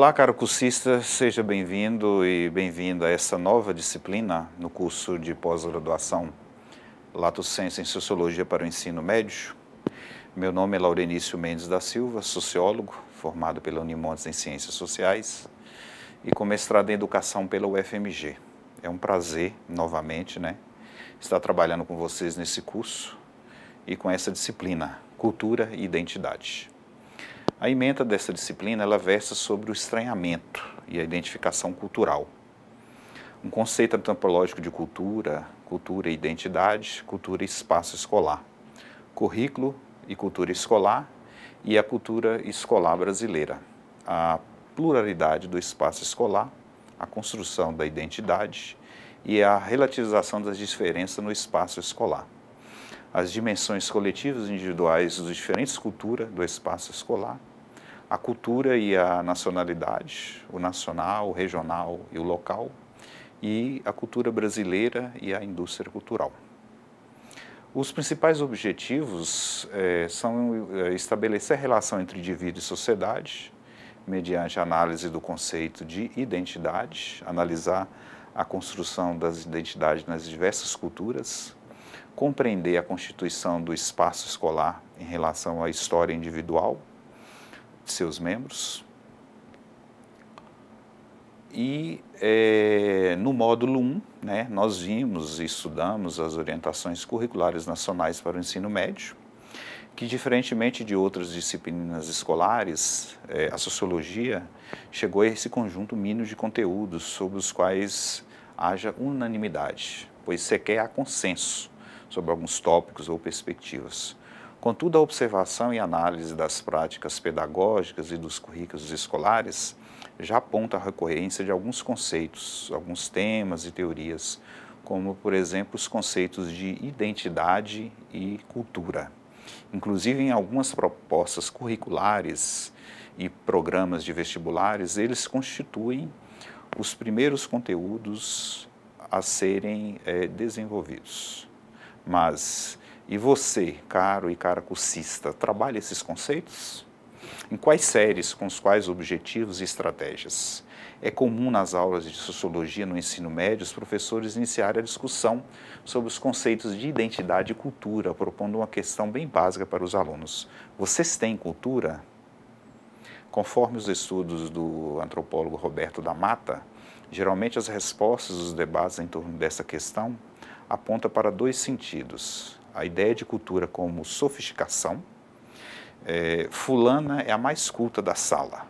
Olá, caro cursista, seja bem-vindo e bem-vinda a essa nova disciplina no curso de pós-graduação Lato Sensu em Sociologia para o Ensino Médio. Meu nome é Laurenício Mendes da Silva, sociólogo, formado pela Unimontes em Ciências Sociais e com mestrado em Educação pela UFMG. É um prazer, novamente, estar trabalhando com vocês nesse curso e com essa disciplina, Cultura e Identidade. A ementa dessa disciplina, ela versa sobre o estranhamento e a identificação cultural. Um conceito antropológico de cultura, cultura e identidade, cultura e espaço escolar, currículo e cultura escolar e a cultura escolar brasileira, a pluralidade do espaço escolar, a construção da identidade e a relativização das diferenças no espaço escolar. As dimensões coletivas e individuais das diferentes culturas do espaço escolar, a cultura e a nacionalidade, o nacional, o regional e o local, e a cultura brasileira e a indústria cultural. Os principais objetivos são estabelecer a relação entre indivíduo e sociedade, mediante a análise do conceito de identidade, analisar a construção das identidades nas diversas culturas, compreender a constituição do espaço escolar em relação à história individual de seus membros. E no módulo 1, nós vimos e estudamos as orientações curriculares nacionais para o ensino médio, que diferentemente de outras disciplinas escolares, a sociologia chegou a esse conjunto mínimo de conteúdos sobre os quais haja unanimidade, pois sequer há consenso sobre alguns tópicos ou perspectivas. Contudo, a observação e análise das práticas pedagógicas e dos currículos escolares já aponta a recorrência de alguns conceitos, alguns temas e teorias, como, por exemplo, os conceitos de identidade e cultura. Inclusive, em algumas propostas curriculares e programas de vestibulares, eles constituem os primeiros conteúdos a serem desenvolvidos. Mas, e você, caro e cara cursista, trabalha esses conceitos? Em quais séries, com os quais objetivos e estratégias? É comum nas aulas de sociologia no ensino médio os professores iniciarem a discussão sobre os conceitos de identidade e cultura, propondo uma questão bem básica para os alunos. Vocês têm cultura? Conforme os estudos do antropólogo Roberto da Mata, geralmente as respostas dos debates em torno dessa questão apontam para dois sentidos. A ideia de cultura como sofisticação. Fulana é a mais culta da sala,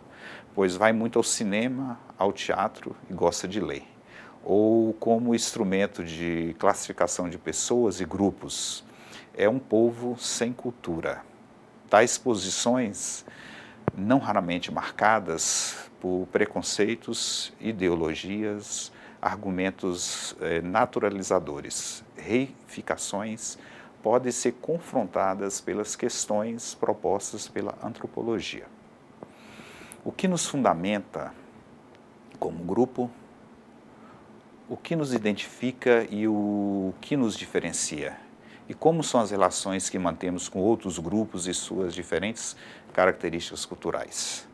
pois vai muito ao cinema, ao teatro e gosta de ler. Ou como instrumento de classificação de pessoas e grupos, é um povo sem cultura. Tais posições, não raramente marcadas por preconceitos, ideologias, argumentos naturalizadores, reificações, podem ser confrontadas pelas questões propostas pela antropologia. O que nos fundamenta como grupo, o que nos identifica e o que nos diferencia? E como são as relações que mantemos com outros grupos e suas diferentes características culturais?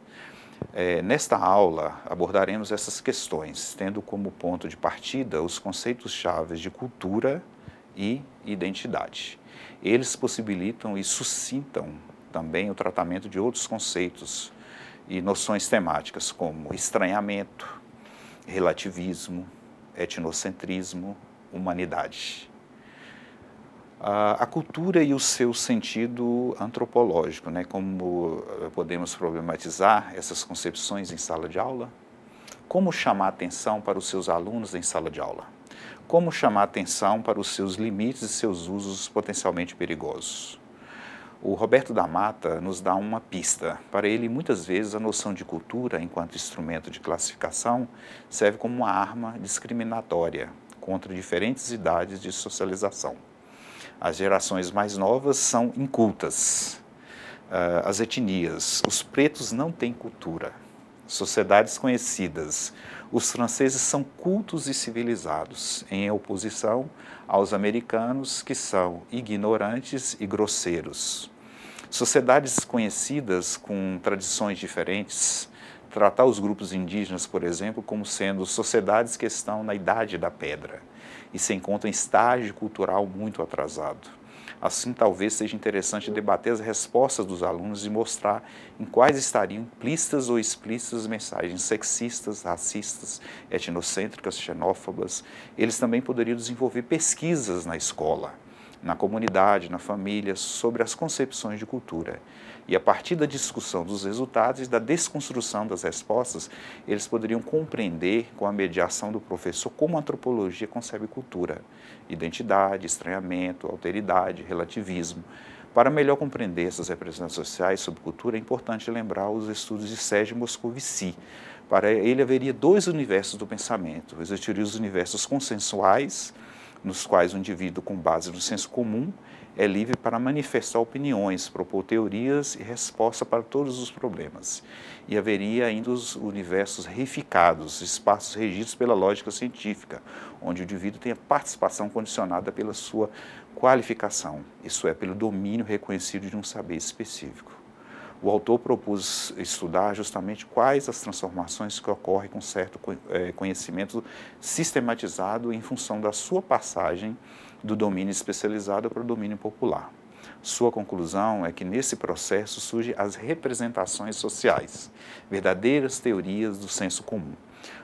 Nesta aula, abordaremos essas questões, tendo como ponto de partida os conceitos-chave de cultura e identidade. Eles possibilitam e suscitam também o tratamento de outros conceitos e noções temáticas como estranhamento, relativismo, etnocentrismo, humanidade. A cultura e o seu sentido antropológico, como podemos problematizar essas concepções em sala de aula? Como chamar atenção para os seus alunos em sala de aula? Como chamar atenção para os seus limites e seus usos potencialmente perigosos? O Roberto da Mata nos dá uma pista. Para ele, muitas vezes, a noção de cultura, enquanto instrumento de classificação, serve como uma arma discriminatória contra diferentes idades de socialização. As gerações mais novas são incultas. As etnias, os pretos não têm cultura. Sociedades conhecidas. Os franceses são cultos e civilizados, em oposição aos americanos, que são ignorantes e grosseiros. Sociedades conhecidas com tradições diferentes, tratar os grupos indígenas, por exemplo, como sendo sociedades que estão na idade da pedra e se encontram em estágio cultural muito atrasado. Assim, talvez seja interessante debater as respostas dos alunos e mostrar em quais estariam implícitas ou explícitas mensagens sexistas, racistas, etnocêntricas, xenófobas. Eles também poderiam desenvolver pesquisas na escola, na comunidade, na família, sobre as concepções de cultura. E a partir da discussão dos resultados e da desconstrução das respostas, eles poderiam compreender, com a mediação do professor, como a antropologia concebe cultura, identidade, estranhamento, alteridade, relativismo. Para melhor compreender essas representações sociais sobre cultura, é importante lembrar os estudos de Serge Moscovici. Para ele, haveria dois universos do pensamento. Existiriam os universos consensuais, nos quais o indivíduo, com base no senso comum, é livre para manifestar opiniões, propor teorias e resposta para todos os problemas. E haveria ainda os universos reificados, espaços regidos pela lógica científica, onde o indivíduo tem a participação condicionada pela sua qualificação, isso é, pelo domínio reconhecido de um saber específico. O autor propôs estudar justamente quais as transformações que ocorrem com certo conhecimento sistematizado em função da sua passagem do domínio especializado para o domínio popular. Sua conclusão é que nesse processo surgem as representações sociais, verdadeiras teorias do senso comum.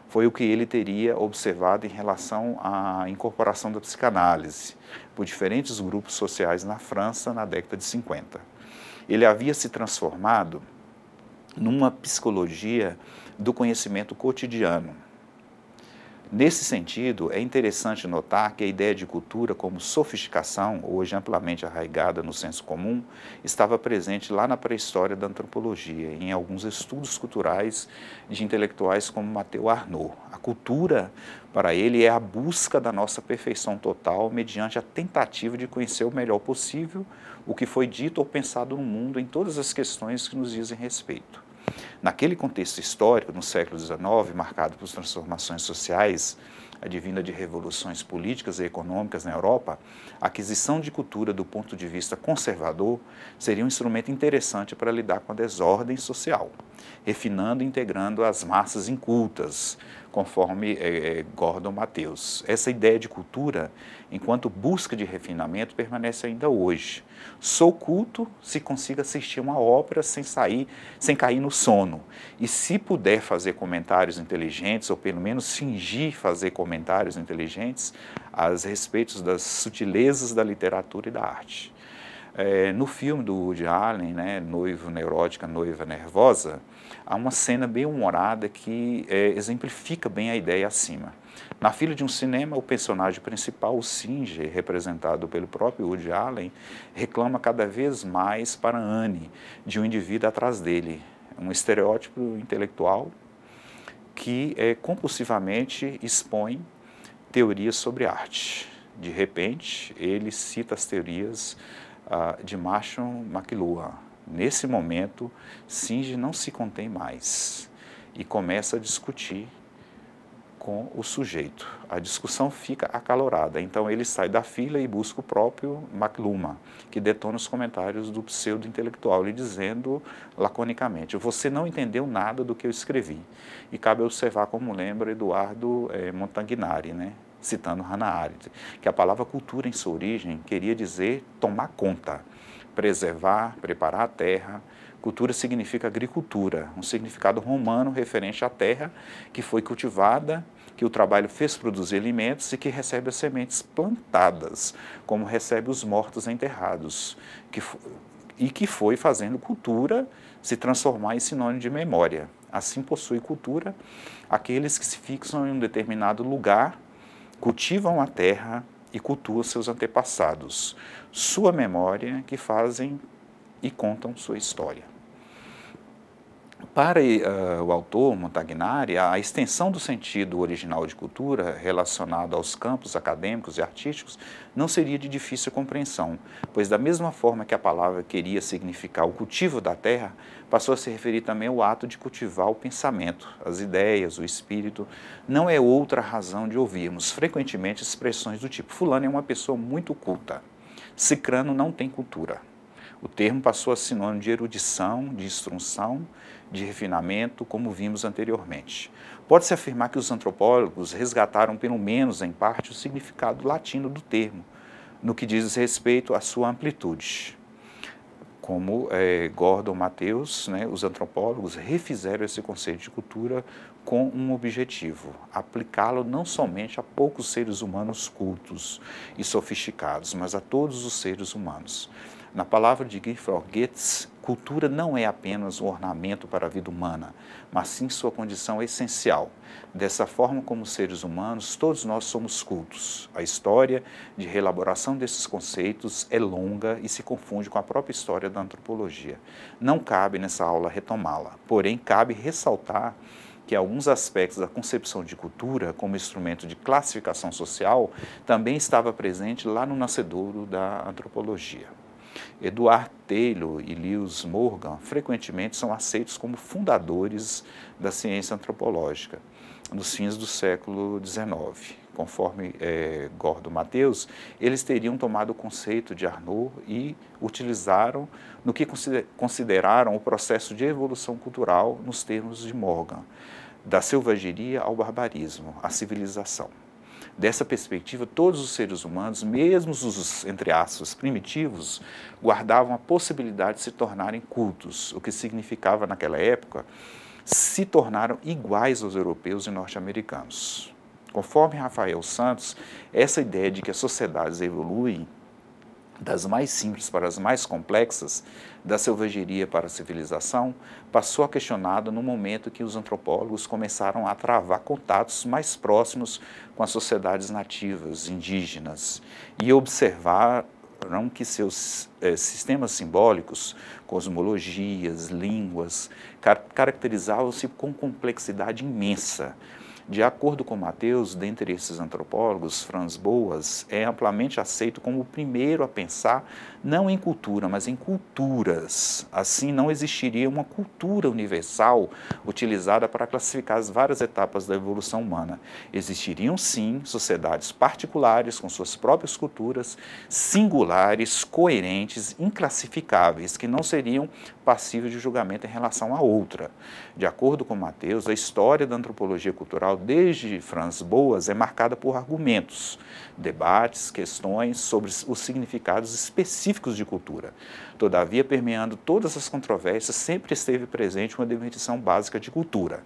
Foi o que ele teria observado em relação à incorporação da psicanálise por diferentes grupos sociais na França na década de 50. Ele havia se transformado numa psicologia do conhecimento cotidiano. Nesse sentido, é interessante notar que a ideia de cultura como sofisticação, hoje amplamente arraigada no senso comum, estava presente lá na pré-história da antropologia, em alguns estudos culturais de intelectuais como Mathieu Arnaud. A cultura, para ele, é a busca da nossa perfeição total mediante a tentativa de conhecer o melhor possível o que foi dito ou pensado no mundo em todas as questões que nos dizem respeito. Naquele contexto histórico, no século XIX, marcado por transformações sociais, advinda de revoluções políticas e econômicas na Europa, a aquisição de cultura do ponto de vista conservador seria um instrumento interessante para lidar com a desordem social, refinando e integrando as massas incultas, conforme Gordon Matheus. Essa ideia de cultura, enquanto busca de refinamento, permanece ainda hoje. Sou culto se consigo assistir uma ópera sem cair no sono. E se puder fazer comentários inteligentes, ou pelo menos fingir fazer comentários inteligentes, a respeito das sutilezas da literatura e da arte. No filme do Woody Allen, Noivo Neurótica, Noiva Nervosa, há uma cena bem humorada que exemplifica bem a ideia acima. Na fila de um cinema, o personagem principal, o Singer, representado pelo próprio Woody Allen, reclama cada vez mais para Annie de um indivíduo atrás dele, um estereótipo intelectual que compulsivamente expõe teorias sobre arte. De repente, ele cita as teorias de Marshall McLuhan. Nesse momento, Singer não se contém mais e começa a discutir com o sujeito. A discussão fica acalorada, então ele sai da fila e busca o próprio McLuhan, que detona os comentários do pseudo-intelectual, lhe dizendo laconicamente: você não entendeu nada do que eu escrevi. E cabe observar, como lembra Eduardo Montagnari, citando Hannah Arendt, que a palavra cultura em sua origem queria dizer tomar conta, preservar, preparar a terra. Cultura significa agricultura, um significado romano referente à terra que foi cultivada, que o trabalho fez produzir alimentos e que recebe as sementes plantadas, como recebe os mortos enterrados, e que foi fazendo cultura se transformar em sinônimo de memória. Assim possui cultura aqueles que se fixam em um determinado lugar, cultivam a terra e cultuam seus antepassados, sua memória, que fazem e contam sua história. Para o autor Montagnari, a extensão do sentido original de cultura relacionado aos campos acadêmicos e artísticos não seria de difícil compreensão, pois da mesma forma que a palavra queria significar o cultivo da terra, passou a se referir também ao ato de cultivar o pensamento, as ideias, o espírito. Não é outra razão de ouvirmos frequentemente expressões do tipo: fulano é uma pessoa muito culta, cicrano não tem cultura. O termo passou a ser sinônimo de erudição, de instrução, de refinamento, como vimos anteriormente. Pode-se afirmar que os antropólogos resgataram, pelo menos em parte, o significado latino do termo, no que diz respeito à sua amplitude. Como Gordon Matheus, os antropólogos refizeram esse conceito de cultura com um objetivo: aplicá-lo não somente a poucos seres humanos cultos e sofisticados, mas a todos os seres humanos. Na palavra de Gifford Geertz, cultura não é apenas um ornamento para a vida humana, mas sim sua condição essencial. Dessa forma, como seres humanos, todos nós somos cultos. A história de reelaboração desses conceitos é longa e se confunde com a própria história da antropologia. Não cabe nessa aula retomá-la, porém cabe ressaltar que alguns aspectos da concepção de cultura como instrumento de classificação social também estava presente lá no nascedouro da antropologia. Edward Taylor e Lewis Morgan frequentemente são aceitos como fundadores da ciência antropológica nos fins do século XIX. Conforme Gordon Matheus, eles teriam tomado o conceito de Arnaud e utilizaram no que consideraram o processo de evolução cultural nos termos de Morgan, da selvageria ao barbarismo, à civilização. Dessa perspectiva, todos os seres humanos, mesmo os, entre aspas, primitivos, guardavam a possibilidade de se tornarem cultos, o que significava, naquela época, se tornaram iguais aos europeus e norte-americanos. Conforme Rafael Santos, essa ideia de que as sociedades evoluem das mais simples para as mais complexas, da selvageria para a civilização, passou a questionada no momento que os antropólogos começaram a travar contatos mais próximos com as sociedades nativas, indígenas, e observaram que seus sistemas simbólicos, cosmologias, línguas, caracterizavam-se com complexidade imensa. De acordo com Matheus, dentre esses antropólogos, Franz Boas é amplamente aceito como o primeiro a pensar não em cultura, mas em culturas. Assim, não existiria uma cultura universal utilizada para classificar as várias etapas da evolução humana. Existiriam, sim, sociedades particulares com suas próprias culturas, singulares, coerentes, inclassificáveis, que não seriam passíveis de julgamento em relação a outra. De acordo com Matheus, a história da antropologia cultural, desde Franz Boas, é marcada por argumentos, debates, questões sobre os significados específicos de cultura. Todavia, permeando todas as controvérsias, sempre esteve presente uma definição básica de cultura.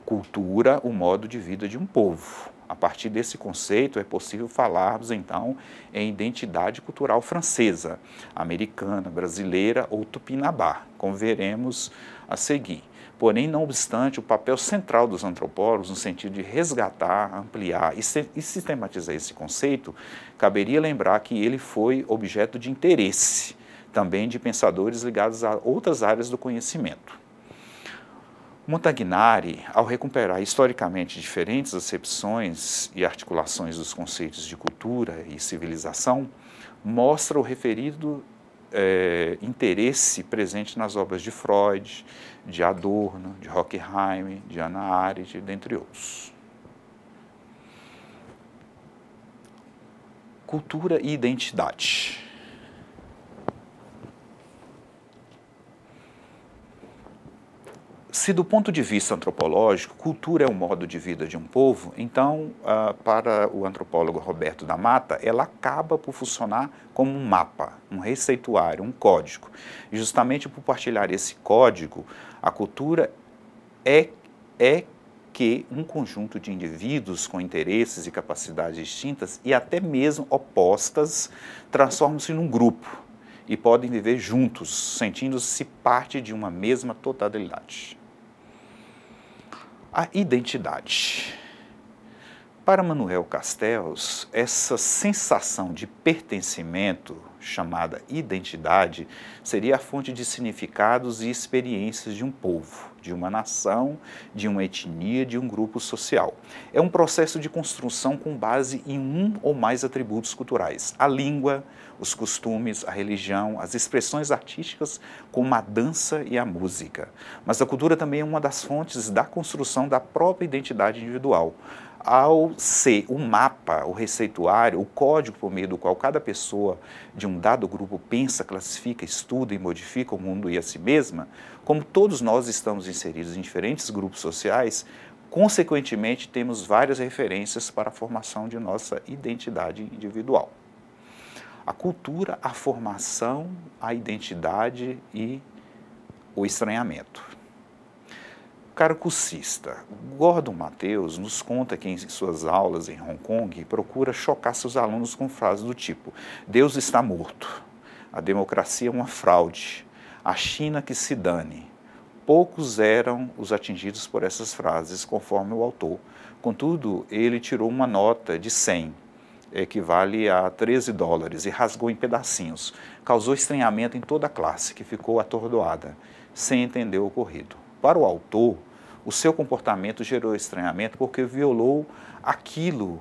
Cultura, o modo de vida de um povo. A partir desse conceito, é possível falarmos, então, em identidade cultural francesa, americana, brasileira ou tupinambá, como veremos a seguir. Porém, não obstante, o papel central dos antropólogos, no sentido de resgatar, ampliar e sistematizar esse conceito, caberia lembrar que ele foi objeto de interesse, também de pensadores ligados a outras áreas do conhecimento. Montagnari, ao recuperar historicamente diferentes acepções e articulações dos conceitos de cultura e civilização, mostra o referido interesse presente nas obras de Freud, de Adorno, de Horkheim, de Hannah Arendt, dentre outros. Cultura e identidade. Se do ponto de vista antropológico, cultura é o modo de vida de um povo, então, para o antropólogo Roberto da Mata, ela acaba por funcionar como um mapa, um receituário, um código. E justamente por partilhar esse código, a cultura é que um conjunto de indivíduos com interesses e capacidades distintas e até mesmo opostas transformam-se num grupo e podem viver juntos, sentindo-se parte de uma mesma totalidade. A identidade. Para Manuel Castells, essa sensação de pertencimento, chamada identidade, seria a fonte de significados e experiências de um povo, de uma nação, de uma etnia, de um grupo social. É um processo de construção com base em um ou mais atributos culturais: a língua, os costumes, a religião, as expressões artísticas, como a dança e a música. Mas a cultura também é uma das fontes da construção da própria identidade individual. ao ser o mapa, o receituário, o código por meio do qual cada pessoa de um dado grupo pensa, classifica, estuda e modifica o mundo e a si mesma, como todos nós estamos inseridos em diferentes grupos sociais, consequentemente temos várias referências para a formação de nossa identidade individual. A cultura, a formação, a identidade e o estranhamento. Caro cursista, Gordon Matheus nos conta que em suas aulas em Hong Kong procura chocar seus alunos com frases do tipo: Deus está morto, a democracia é uma fraude, a China que se dane. Poucos eram os atingidos por essas frases, conforme o autor. Contudo, ele tirou uma nota de 100, equivale a $13, e rasgou em pedacinhos. Causou estranhamento em toda a classe, que ficou atordoada, sem entender o ocorrido. Para o autor, o seu comportamento gerou estranhamento porque violou aquilo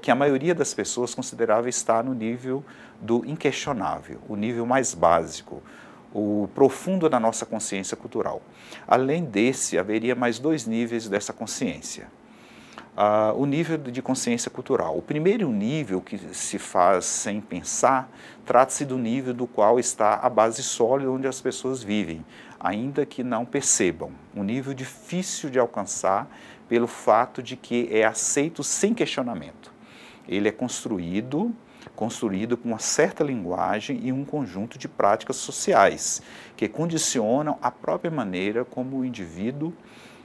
que a maioria das pessoas considerava estar no nível do inquestionável, o nível mais básico, o profundo da nossa consciência cultural. Além desse, haveria mais 2 níveis dessa consciência. O nível de consciência cultural. O primeiro nível, que se faz sem pensar, trata-se do nível do qual está a base sólida onde as pessoas vivem, ainda que não percebam. Um nível difícil de alcançar pelo fato de que é aceito sem questionamento. Ele é construído com uma certa linguagem e um conjunto de práticas sociais que condicionam a própria maneira como o indivíduo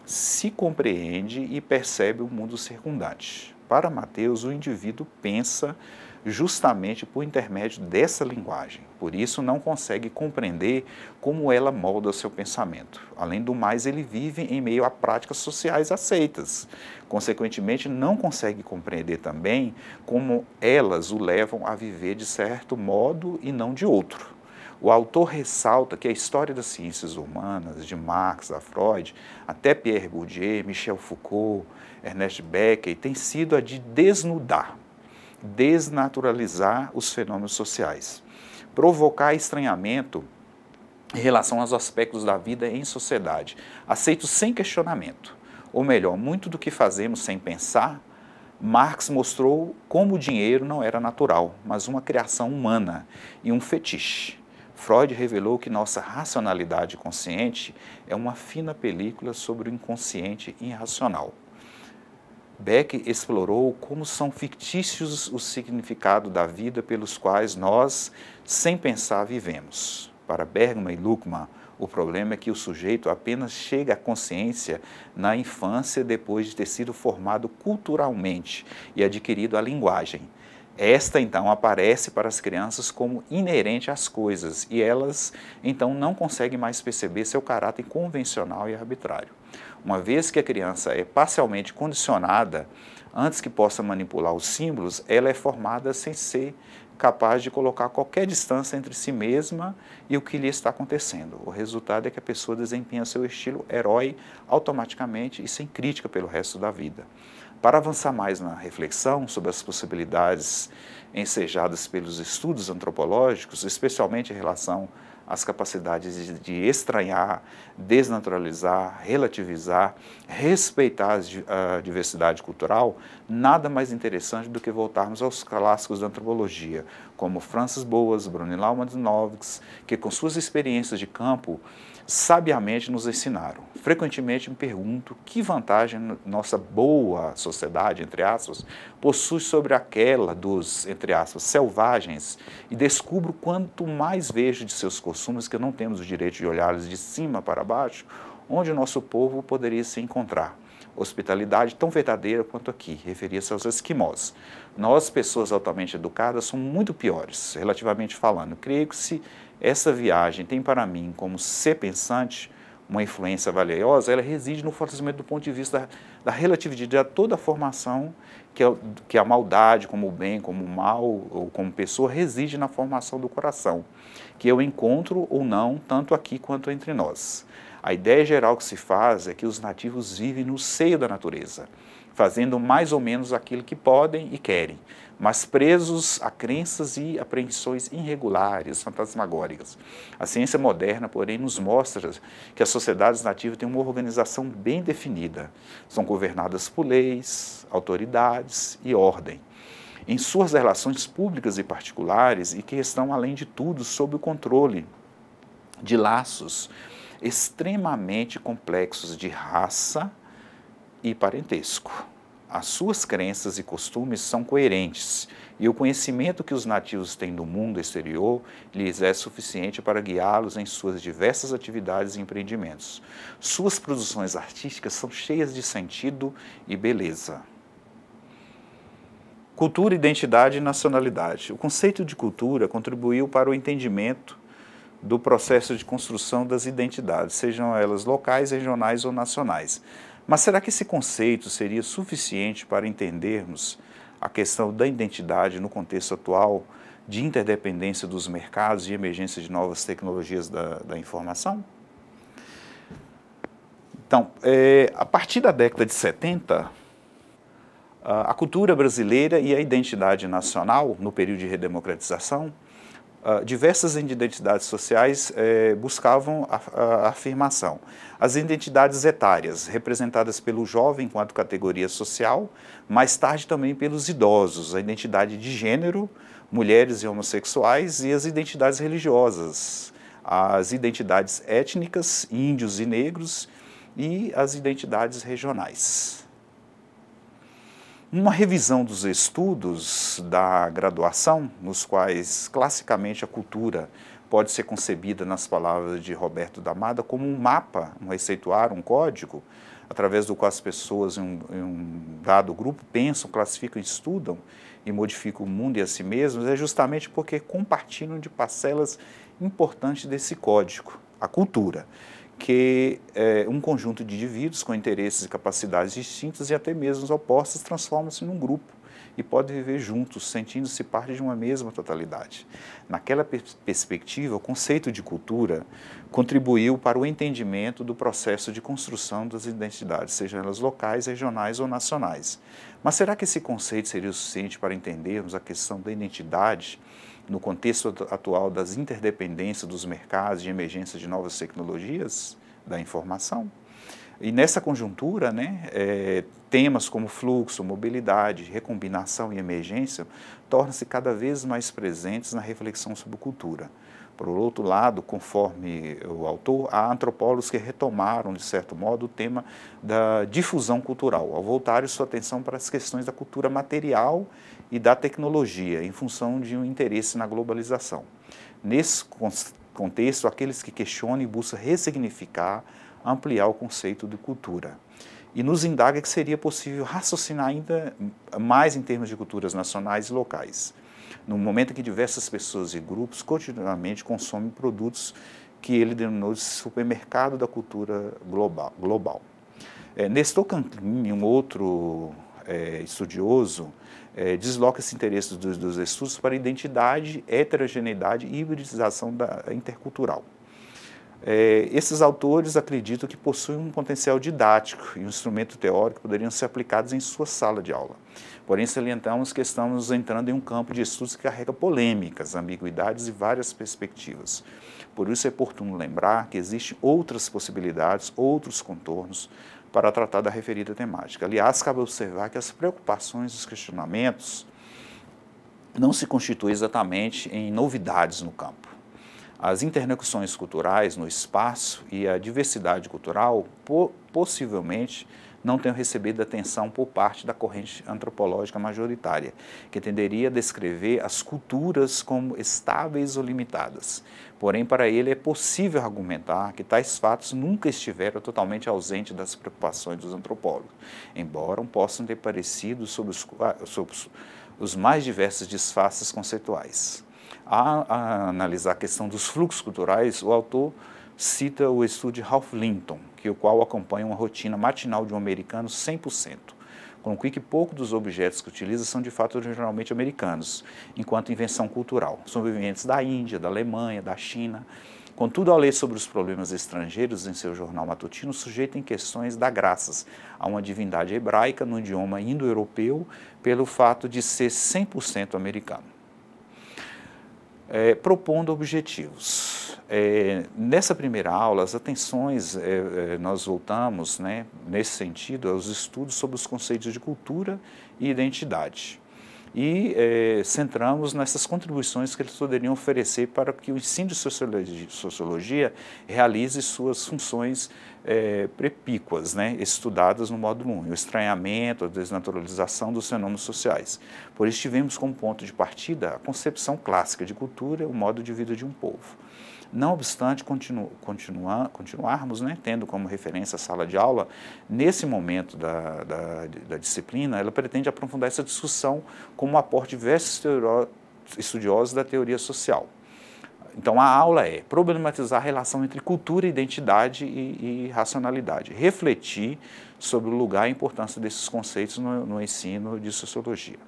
se compreende e percebe o mundo circundante. Para Matheus, o indivíduo pensa justamente por intermédio dessa linguagem, por isso não consegue compreender como ela molda o seu pensamento. Além do mais, ele vive em meio a práticas sociais aceitas, consequentemente não consegue compreender também como elas o levam a viver de certo modo e não de outro. O autor ressalta que a história das ciências humanas, de Marx a Freud, até Pierre Bourdieu, Michel Foucault, Ernest Becker, tem sido a de desnudar, desnaturalizar os fenômenos sociais, provocar estranhamento em relação aos aspectos da vida em sociedade, aceitos sem questionamento. Ou melhor, muito do que fazemos sem pensar, Marx mostrou como o dinheiro não era natural, mas uma criação humana e um fetiche. Freud revelou que nossa racionalidade consciente é uma fina película sobre o inconsciente irracional. Beck explorou como são fictícios o significado da vida pelos quais nós, sem pensar, vivemos. Para Bergman e Luckmann, o problema é que o sujeito apenas chega à consciência na infância depois de ter sido formado culturalmente e adquirido a linguagem. Esta, então, aparece para as crianças como inerente às coisas e elas, então, não conseguem mais perceber seu caráter convencional e arbitrário. Uma vez que a criança é parcialmente condicionada, antes que possa manipular os símbolos, ela é formada sem ser capaz de colocar qualquer distância entre si mesma e o que lhe está acontecendo. O resultado é que a pessoa desempenha seu estilo herói automaticamente e sem crítica pelo resto da vida. Para avançar mais na reflexão sobre as possibilidades ensejadas pelos estudos antropológicos, especialmente em relação às capacidades de estranhar, desnaturalizar, relativizar, respeitar a diversidade cultural, nada mais interessante do que voltarmos aos clássicos da antropologia, como Francis Boas, Bronislaw Malinowski, que com suas experiências de campo sabiamente nos ensinaram. Frequentemente me pergunto que vantagem nossa boa sociedade, entre aspas, possui sobre aquela dos, entre aspas, selvagens, e descubro quanto mais vejo de seus costumes que não temos o direito de olhá-los de cima para baixo, onde o nosso povo poderia se encontrar. Hospitalidade tão verdadeira quanto aqui, referia-se aos esquimós. Nós, pessoas altamente educadas, somos muito piores, relativamente falando. Creio que se essa viagem tem para mim, como ser pensante, uma influência valiosa, ela reside no fortalecimento do ponto de vista da relatividade a toda a formação que a maldade, como o bem, como o mal, ou como pessoa, reside na formação do coração, que eu encontro ou não, tanto aqui quanto entre nós. A ideia geral que se faz é que os nativos vivem no seio da natureza, fazendo mais ou menos aquilo que podem e querem, mas presos a crenças e apreensões irregulares, fantasmagóricas. A ciência moderna, porém, nos mostra que as sociedades nativas têm uma organização bem definida. São governadas por leis, autoridades e ordem, em suas relações públicas e particulares, e que estão, além de tudo, sob o controle de laços extremamente complexos de raça e parentesco. As suas crenças e costumes são coerentes e o conhecimento que os nativos têm do mundo exterior lhes é suficiente para guiá-los em suas diversas atividades e empreendimentos. Suas produções artísticas são cheias de sentido e beleza. Cultura, identidade e nacionalidade. O conceito de cultura contribuiu para o entendimento do processo de construção das identidades, sejam elas locais, regionais ou nacionais. Mas será que esse conceito seria suficiente para entendermos a questão da identidade no contexto atual de interdependência dos mercados e emergência de novas tecnologias da informação? Então, a partir da década de 70, a cultura brasileira e a identidade nacional, no período de redemocratização, diversas identidades sociais buscavam a afirmação. As identidades etárias, representadas pelo jovem enquanto categoria social, mais tarde também pelos idosos, a identidade de gênero, mulheres e homossexuais, e as identidades religiosas, as identidades étnicas, índios e negros, e as identidades regionais. Uma revisão dos estudos da graduação, nos quais classicamente a cultura pode ser concebida nas palavras de Roberto D'Amata como um mapa, um receituário, um código, através do qual as pessoas em um dado grupo pensam, classificam, estudam e modificam o mundo e a si mesmos, é justamente porque compartilham de parcelas importantes desse código, a cultura, que um conjunto de indivíduos com interesses e capacidades distintas e até mesmo opostas transformam-se num grupo e podem viver juntos, sentindo-se parte de uma mesma totalidade. Naquela perspectiva, o conceito de cultura contribuiu para o entendimento do processo de construção das identidades, sejam elas locais, regionais ou nacionais. Mas será que esse conceito seria o suficiente para entendermos a questão da identidade no contexto atual das interdependências dos mercados e emergência de novas tecnologias da informação? E nessa conjuntura, temas como fluxo, mobilidade, recombinação e emergência tornam-se cada vez mais presentes na reflexão sobre cultura. Por outro lado, conforme o autor, há antropólogos que retomaram, de certo modo, o tema da difusão cultural, ao voltarem sua atenção para as questões da cultura material e da tecnologia, em função de um interesse na globalização. Nesse contexto, aqueles que questionam e buscam ressignificar, ampliar o conceito de cultura. E nos indaga que seria possível raciocinar ainda mais em termos de culturas nacionais e locais, no momento em que diversas pessoas e grupos continuamente consomem produtos que ele denominou de supermercado da cultura global. Nestor Campin, um outro estudioso, desloca esse interesse dos estudos para a identidade, heterogeneidade e hibridização intercultural. Esses autores acreditam que possuem um potencial didático e um instrumento teórico que poderiam ser aplicados em sua sala de aula. Porém, salientamos que estamos entrando em um campo de estudos que carrega polêmicas, ambiguidades e várias perspectivas. Por isso é oportuno lembrar que existem outras possibilidades, outros contornos para tratar da referida temática. Aliás, cabe observar que as preocupações e os questionamentos não se constituem exatamente em novidades no campo. As interconexões culturais no espaço e a diversidade cultural possivelmente não tenham recebido atenção por parte da corrente antropológica majoritária, que tenderia a descrever as culturas como estáveis ou limitadas. Porém, para ele é possível argumentar que tais fatos nunca estiveram totalmente ausentes das preocupações dos antropólogos, embora possam ter parecido sobre os mais diversos disfarces conceituais. A analisar a questão dos fluxos culturais, o autor cita o estudo de Ralph Linton, o qual acompanha uma rotina matinal de um americano 100%, conclui que pouco dos objetos que utiliza são de fato originalmente americanos, enquanto invenção cultural. São provenientes da Índia, da Alemanha, da China, Contudo, ao ler sobre os problemas estrangeiros em seu jornal matutino, o sujeito em questões dá graças a uma divindade hebraica no idioma indo-europeu pelo fato de ser 100% americano. Propondo objetivos. Nessa primeira aula, as atenções, nós voltamos, nesse sentido, aos estudos sobre os conceitos de cultura e identidade. E centramos nessas contribuições que eles poderiam oferecer para que o ensino de sociologia realize suas funções prepíquas, estudadas no módulo 1, o estranhamento, a desnaturalização dos fenômenos sociais. Por isso tivemos como ponto de partida a concepção clássica de cultura, o modo de vida de um povo. Não obstante continuarmos tendo como referência a sala de aula, nesse momento da disciplina, ela pretende aprofundar essa discussão como um aporte de diversos estudiosos da teoria social. Então, a aula é problematizar a relação entre cultura, identidade e racionalidade, refletir sobre o lugar e a importância desses conceitos no ensino de sociologia.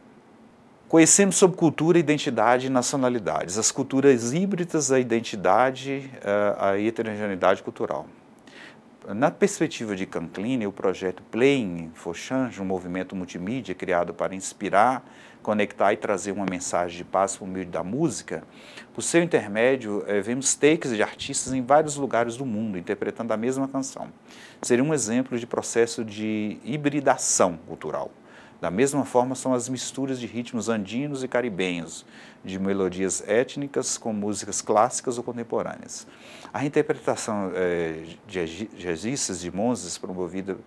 Conhecemos sobre cultura, identidade e nacionalidades, as culturas híbridas, a identidade, a heterogeneidade cultural. Na perspectiva de Canclini, o projeto Playing for Change, um movimento multimídia criado para inspirar, conectar e trazer uma mensagem de paz por meio da música, por seu intermédio, vemos takes de artistas em vários lugares do mundo, interpretando a mesma canção. Seria um exemplo de processo de hibridação cultural. Da mesma forma, são as misturas de ritmos andinos e caribenhos, de melodias étnicas com músicas clássicas ou contemporâneas. A reinterpretação jazzistas de Monses, promovida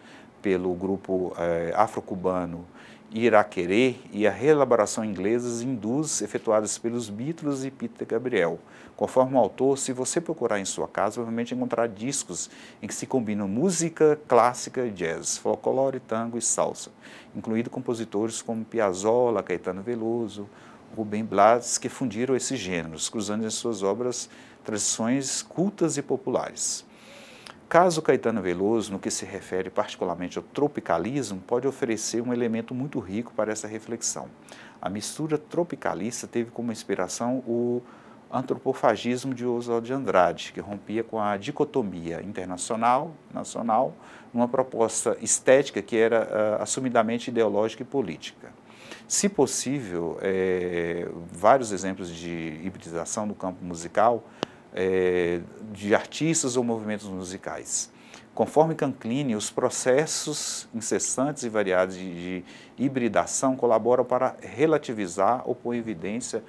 pelo grupo afro-cubano Iraquerê, e a reelaboração inglesa hindus efetuadas pelos Beatles e Peter Gabriel. Conforme o autor, se você procurar em sua casa, provavelmente encontrará discos em que se combinam música clássica e jazz, folclore, tango e salsa, incluindo compositores como Piazzolla, Caetano Veloso, Rubem Blades, que fundiram esses gêneros, cruzando em suas obras tradições cultas e populares. Caso Caetano Veloso, no que se refere particularmente ao tropicalismo, pode oferecer um elemento muito rico para essa reflexão. A mistura tropicalista teve como inspiração o antropofagismo de Oswald de Andrade, que rompia com a dicotomia internacional-nacional, numa proposta estética que era assumidamente ideológica e política. Se possível, vários exemplos de hibridização no campo musical, de artistas ou movimentos musicais. Conforme Canclini, os processos incessantes e variados de hibridação colaboram para relativizar ou pôr em evidência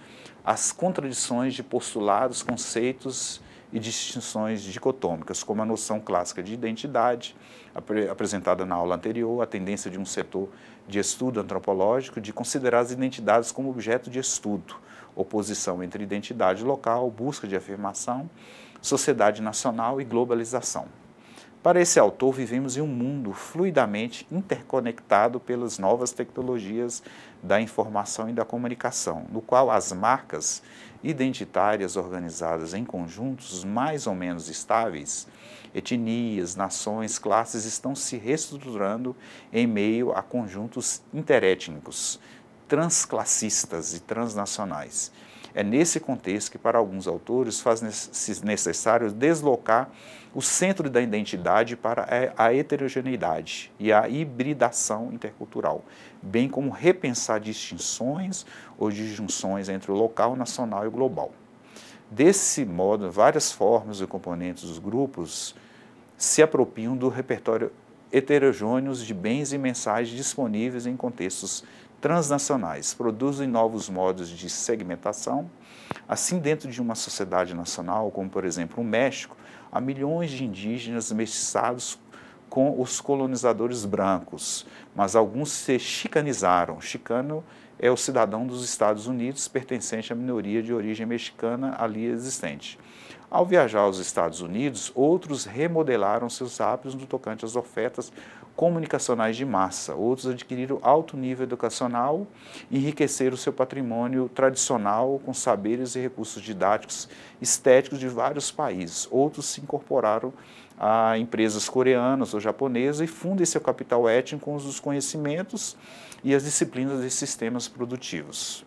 as contradições de postulados, conceitos e distinções dicotômicas, como a noção clássica de identidade, apresentada na aula anterior, a tendência de um setor de estudo antropológico de considerar as identidades como objeto de estudo, oposição entre identidade local, busca de afirmação, sociedade nacional e globalização. Para esse autor, vivemos em um mundo fluidamente interconectado pelas novas tecnologias da informação e da comunicação, no qual as marcas identitárias organizadas em conjuntos mais ou menos estáveis, etnias, nações, classes, estão se reestruturando em meio a conjuntos interétnicos, transclassistas e transnacionais. É nesse contexto que, para alguns autores, faz-se necessário deslocar o centro da identidade para a heterogeneidade e a hibridação intercultural, bem como repensar distinções ou disjunções entre o local, nacional e global. Desse modo, várias formas e componentes dos grupos se apropriam do repertório heterogêneo de bens e mensagens disponíveis em contextos transnacionais, produzem novos modos de segmentação. Assim, dentro de uma sociedade nacional, como por exemplo o México, há milhões de indígenas mestiçados com os colonizadores brancos, mas alguns se chicanizaram. Chicano é o cidadão dos Estados Unidos pertencente à minoria de origem mexicana ali existente. Ao viajar aos Estados Unidos, outros remodelaram seus hábitos no tocante às ofertas comunicacionais de massa, outros adquiriram alto nível educacional e enriqueceram seu patrimônio tradicional com saberes e recursos didáticos estéticos de vários países, outros se incorporaram a empresas coreanas ou japonesas e fundem seu capital étnico com os conhecimentos e as disciplinas de sistemas produtivos.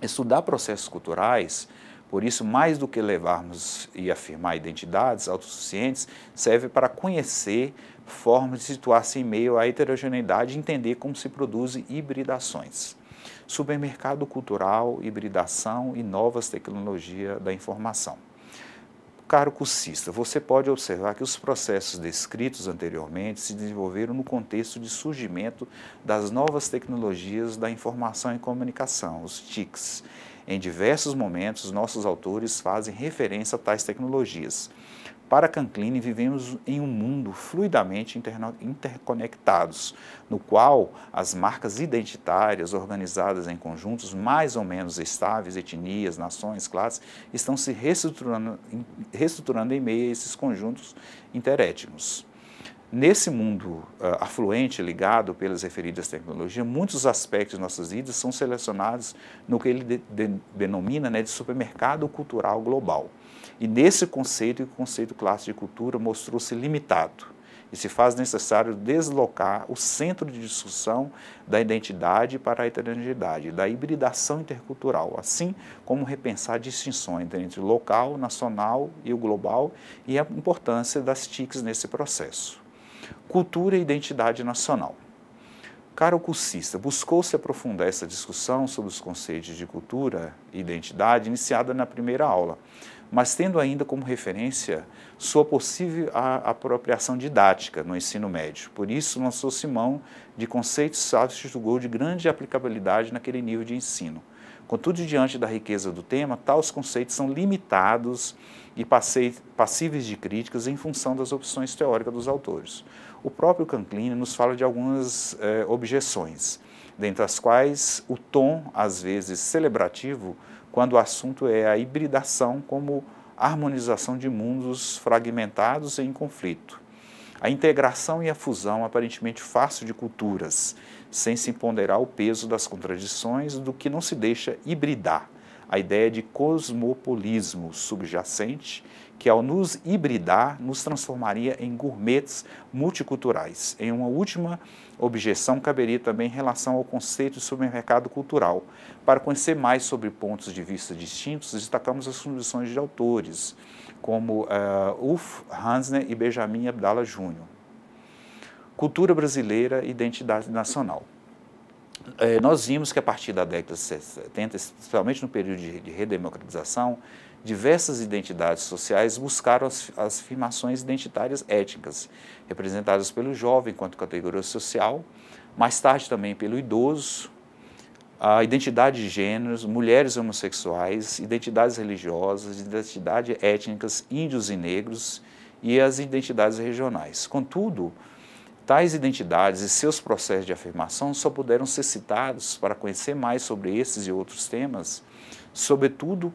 Estudar processos culturais Por isso, mais do que levarmos e afirmar identidades autossuficientes, serve para conhecer formas de situar-se em meio à heterogeneidade e entender como se produzem hibridações. Supermercado cultural, hibridação e novas tecnologias da informação. Caro cursista, você pode observar que os processos descritos anteriormente se desenvolveram no contexto de surgimento das novas tecnologias da informação e comunicação, os TICs. Em diversos momentos, nossos autores fazem referência a tais tecnologias. Para Canclini, vivemos em um mundo fluidamente interconectados, no qual as marcas identitárias, organizadas em conjuntos mais ou menos estáveis, etnias, nações, classes, estão se reestruturando em meio a esses conjuntos interétnicos. Nesse mundo afluente, ligado pelas referidas tecnologias, muitos aspectos de nossas vidas são selecionados no que ele denomina de supermercado cultural global. E nesse conceito, o conceito clássico de cultura mostrou-se limitado e se faz necessário deslocar o centro de discussão da identidade para a heterogeneidade, da hibridação intercultural, assim como repensar distinções entre o local, nacional e o global e a importância das TICs nesse processo. Cultura e identidade nacional. Caro cursista, buscou-se aprofundar essa discussão sobre os conceitos de cultura e identidade iniciada na primeira aula, mas tendo ainda como referência sua possível apropriação didática no ensino médio. Por isso, lançou-se mão de conceitos-chave que julgou de grande aplicabilidade naquele nível de ensino. Contudo, diante da riqueza do tema, tais conceitos são limitados e passíveis de críticas em função das opções teóricas dos autores. O próprio Canclini nos fala de algumas objeções, dentre as quais o tom, às vezes celebrativo, quando o assunto é a hibridação como harmonização de mundos fragmentados e em conflito. A integração e a fusão aparentemente fácil de culturas, sem se ponderar o peso das contradições do que não se deixa hibridar. A ideia de cosmopolismo subjacente, que ao nos hibridar, nos transformaria em gourmets multiculturais. Em uma última objeção, caberia também em relação ao conceito de supermercado cultural. Para conhecer mais sobre pontos de vista distintos, destacamos as contribuições de autores, como Ulf Hansner e Benjamin Abdallah Jr. Cultura brasileira e identidade nacional. Nós vimos que a partir da década de 70, especialmente no período de redemocratização, diversas identidades sociais buscaram as afirmações identitárias étnicas, representadas pelo jovem enquanto categoria social, mais tarde também pelo idoso, a identidade de gêneros, mulheres homossexuais, identidades religiosas, identidades étnicas, índios e negros e as identidades regionais. Contudo, tais identidades e seus processos de afirmação só puderam ser citados para conhecer mais sobre esses e outros temas, sobretudo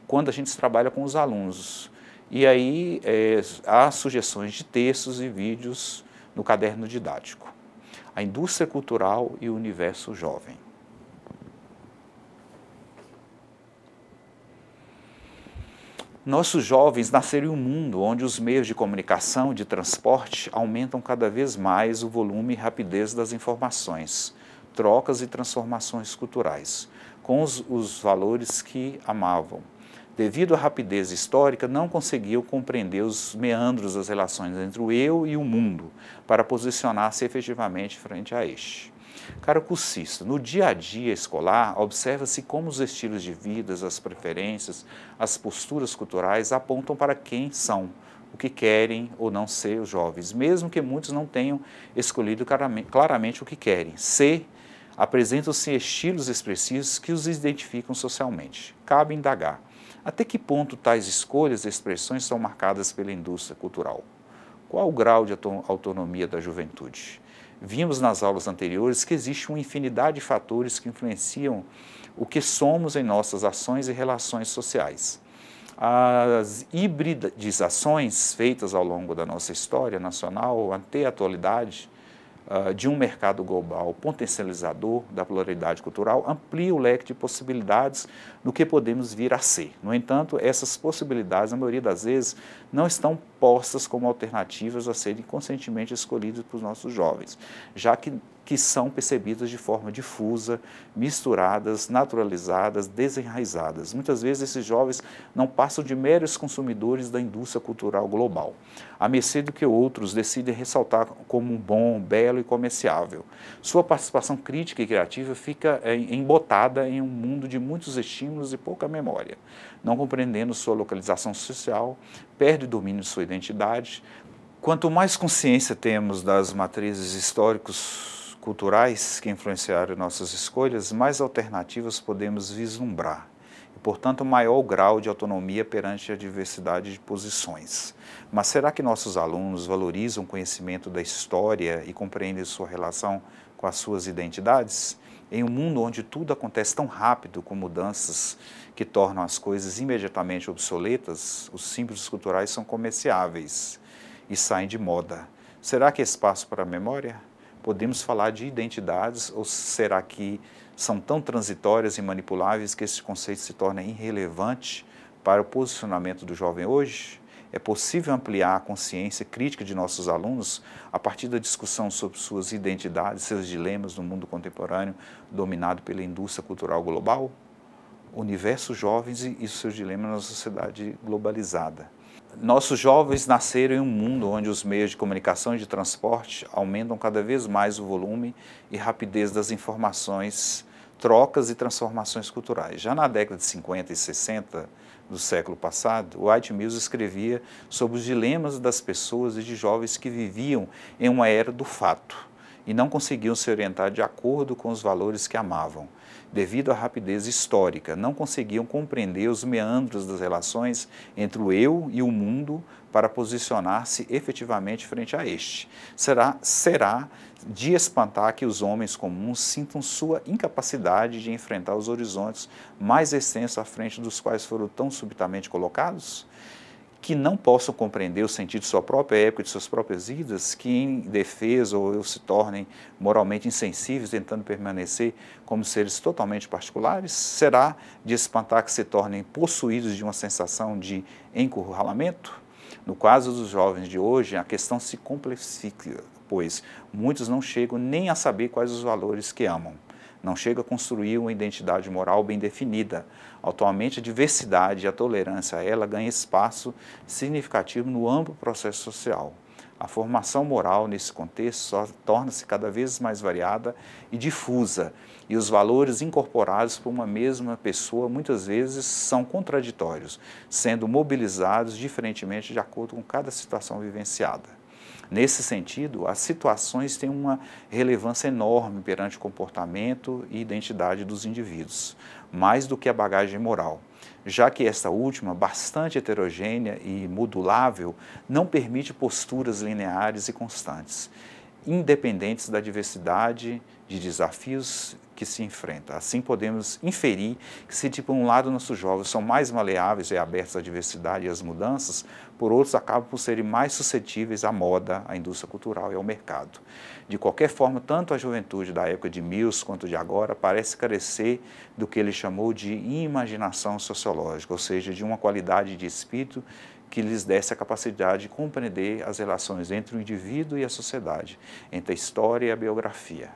quando a gente trabalha com os alunos. E aí há sugestões de textos e vídeos no caderno didático. A indústria cultural e o universo jovem. Nossos jovens nasceram em um mundo onde os meios de comunicação e de transporte aumentam cada vez mais o volume e rapidez das informações, trocas e transformações culturais, com os valores que amavam. Devido à rapidez histórica, não conseguiam compreender os meandros das relações entre o eu e o mundo, para posicionar-se efetivamente frente a este. Caro cursista, no dia a dia escolar, observa-se como os estilos de vida, as preferências, as posturas culturais apontam para quem são, o que querem ou não ser os jovens, mesmo que muitos não tenham escolhido claramente o que querem ser. Apresentam-se estilos expressivos que os identificam socialmente. Cabe indagar até que ponto tais escolhas e expressões são marcadas pela indústria cultural. Qual o grau de autonomia da juventude? Vimos nas aulas anteriores que existe uma infinidade de fatores que influenciam o que somos em nossas ações e relações sociais. As hibridizações feitas ao longo da nossa história nacional até a atualidade de um mercado global potencializador da pluralidade cultural amplia o leque de possibilidades do que podemos vir a ser. No entanto, essas possibilidades, na maioria das vezes, não estão postas como alternativas a serem conscientemente escolhidas por nossos jovens, já que são percebidas de forma difusa, misturadas, naturalizadas, desenraizadas. Muitas vezes esses jovens não passam de meros consumidores da indústria cultural global, à mercê do que outros decidem ressaltar como bom, belo e comerciável. Sua participação crítica e criativa fica embotada em um mundo de muitos estímulos e pouca memória. Não compreendendo sua localização social, perde o domínio de sua identidade. Quanto mais consciência temos das matrizes históricos culturais que influenciaram nossas escolhas, mais alternativas podemos vislumbrar e, portanto, maior o grau de autonomia perante a diversidade de posições. Mas será que nossos alunos valorizam o conhecimento da história e compreendem sua relação com as suas identidades? Em um mundo onde tudo acontece tão rápido, com mudanças que tornam as coisas imediatamente obsoletas, os símbolos culturais são comerciáveis e saem de moda. Será que há espaço para a memória? Podemos falar de identidades ou será que são tão transitórias e manipuláveis que esse conceito se torna irrelevante para o posicionamento do jovem hoje? É possível ampliar a consciência crítica de nossos alunos a partir da discussão sobre suas identidades, seus dilemas no mundo contemporâneo dominado pela indústria cultural global? Universo jovens e seus dilemas na sociedade globalizada. Nossos jovens nasceram em um mundo onde os meios de comunicação e de transporte aumentam cada vez mais o volume e rapidez das informações, trocas e transformações culturais. Já na década de 50 e 60 do século passado, White Mills escrevia sobre os dilemas das pessoas e de jovens que viviam em uma era do fato e não conseguiam se orientar de acordo com os valores que amavam. Devido à rapidez histórica, não conseguiam compreender os meandros das relações entre o eu e o mundo para posicionar-se efetivamente frente a este. Será de espantar que os homens comuns sintam sua incapacidade de enfrentar os horizontes mais extensos à frente dos quais foram tão subitamente colocados? Que não possam compreender o sentido de sua própria época e de suas próprias vidas, que em defesa ou se tornem moralmente insensíveis, tentando permanecer como seres totalmente particulares? Será de espantar que se tornem possuídos de uma sensação de encurralamento? No caso dos jovens de hoje, a questão se complexifica, pois muitos não chegam nem a saber quais os valores que amam. Não chega a construir uma identidade moral bem definida. Atualmente, a diversidade e a tolerância a ela ganha espaço significativo no amplo processo social. A formação moral, nesse contexto, só torna-se cada vez mais variada e difusa, e os valores incorporados por uma mesma pessoa muitas vezes são contraditórios, sendo mobilizados diferentemente de acordo com cada situação vivenciada. Nesse sentido, as situações têm uma relevância enorme perante o comportamento e identidade dos indivíduos, mais do que a bagagem moral, já que esta última, bastante heterogênea e modulável, não permite posturas lineares e constantes, independentes da diversidade de desafios que se enfrenta. Assim podemos inferir que se por um lado nossos jovens são mais maleáveis e abertos à diversidade e às mudanças, por outros acabam por serem mais suscetíveis à moda, à indústria cultural e ao mercado. De qualquer forma, tanto a juventude da época de Mills quanto de agora parece carecer do que ele chamou de imaginação sociológica, ou seja, de uma qualidade de espírito que lhes desse a capacidade de compreender as relações entre o indivíduo e a sociedade, entre a história e a biografia.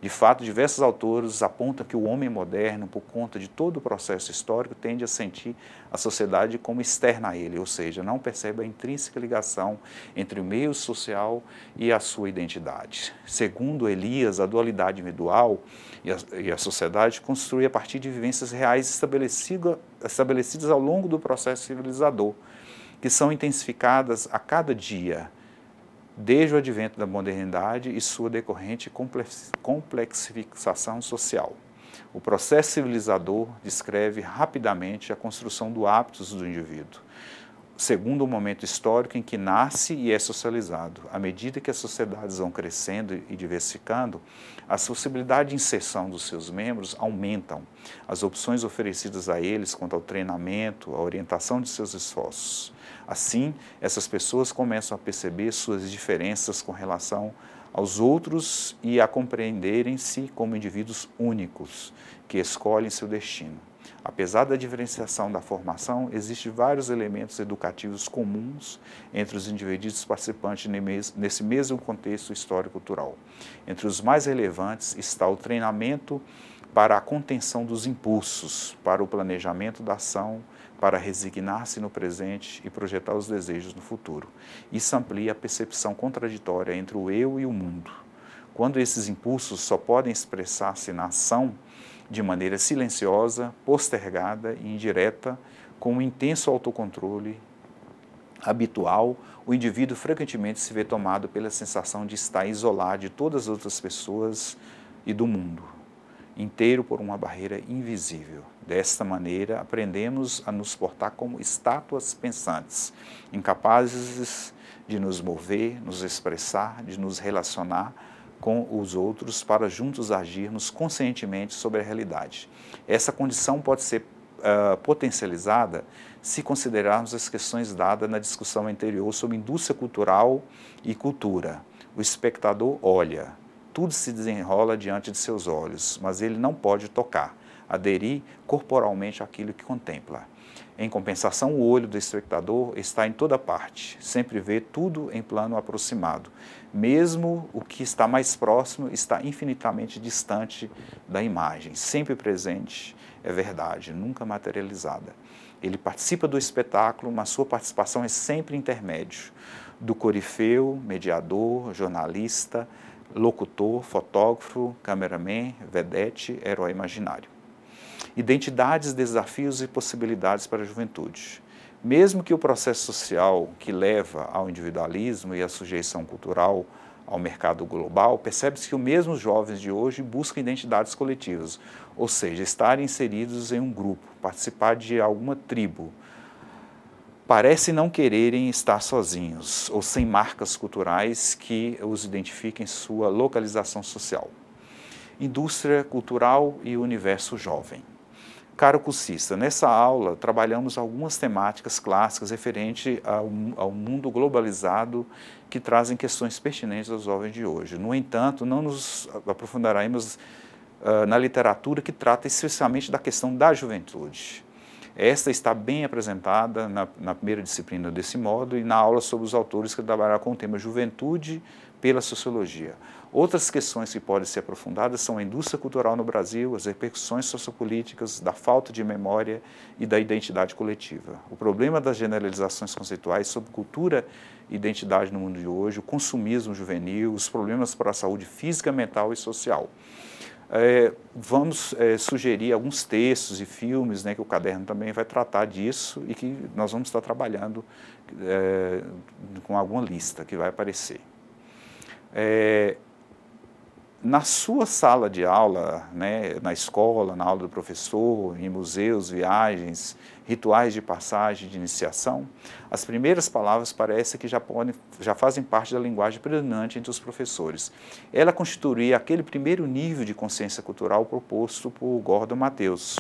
De fato, diversos autores apontam que o homem moderno, por conta de todo o processo histórico, tende a sentir a sociedade como externa a ele, ou seja, não percebe a intrínseca ligação entre o meio social e a sua identidade. Segundo Elias, a dualidade individual e a sociedade construi a partir de vivências reais estabelecidas ao longo do processo civilizador, que são intensificadas a cada dia, desde o advento da modernidade e sua decorrente complexificação social. O processo civilizador descreve rapidamente a construção do hábitos do indivíduo, segundo o momento histórico em que nasce e é socializado. À medida que as sociedades vão crescendo e diversificando, as possibilidades de inserção dos seus membros aumentam, as opções oferecidas a eles quanto ao treinamento, a orientação de seus esforços. Assim, essas pessoas começam a perceber suas diferenças com relação aos outros e a compreenderem-se como indivíduos únicos, que escolhem seu destino. Apesar da diferenciação da formação, existem vários elementos educativos comuns entre os indivíduos participantes nesse mesmo contexto histórico-cultural. Entre os mais relevantes está o treinamento para a contenção dos impulsos, para o planejamento da ação, para resignar-se no presente e projetar os desejos no futuro. Isso amplia a percepção contraditória entre o eu e o mundo. Quando esses impulsos só podem expressar-se na ação, de maneira silenciosa, postergada e indireta, com um intenso autocontrole habitual, o indivíduo frequentemente se vê tomado pela sensação de estar isolado de todas as outras pessoas e do mundo, inteiro por uma barreira invisível. Desta maneira, aprendemos a nos portar como estátuas pensantes, incapazes de nos mover, nos expressar, de nos relacionar com os outros para juntos agirmos conscientemente sobre a realidade. Essa condição pode ser potencializada se considerarmos as questões dadas na discussão anterior sobre indústria cultural e cultura. O espectador olha, tudo se desenrola diante de seus olhos, mas ele não pode tocar, aderir corporalmente àquilo que contempla. Em compensação, o olho do espectador está em toda parte, sempre vê tudo em plano aproximado. Mesmo o que está mais próximo está infinitamente distante da imagem, sempre presente, é verdade, nunca materializada. Ele participa do espetáculo, mas sua participação é sempre intermédio, do corifeu, mediador, jornalista, locutor, fotógrafo, cameraman, vedete, herói imaginário. Identidades, desafios e possibilidades para a juventude. Mesmo que o processo social que leva ao individualismo e à sujeição cultural ao mercado global, percebe-se que os mesmos jovens de hoje buscam identidades coletivas, ou seja, estar inseridos em um grupo, participar de alguma tribo. Parecem não quererem estar sozinhos ou sem marcas culturais que os identifiquem em sua localização social. Indústria cultural e universo jovem. Caro cursista, nessa aula trabalhamos algumas temáticas clássicas referentes ao mundo globalizado que trazem questões pertinentes aos jovens de hoje. No entanto, não nos aprofundaremos na literatura que trata especialmente da questão da juventude. Esta está bem apresentada na primeira disciplina desse modo e na aula sobre os autores que trabalharam com o tema juventude pela sociologia. Outras questões que podem ser aprofundadas são a indústria cultural no Brasil, as repercussões sociopolíticas, da falta de memória e da identidade coletiva. O problema das generalizações conceituais sobre cultura e identidade no mundo de hoje, o consumismo juvenil, os problemas para a saúde física, mental e social. Vamos sugerir alguns textos e filmes, né, que o caderno também vai tratar disso e que nós vamos estar trabalhando com alguma lista que vai aparecer. Na sua sala de aula, né, na escola, na aula do professor, em museus, viagens, rituais de passagem, de iniciação, as primeiras palavras parece que já fazem parte da linguagem predominante entre os professores. Ela constituía aquele primeiro nível de consciência cultural proposto por Gordon Matheus,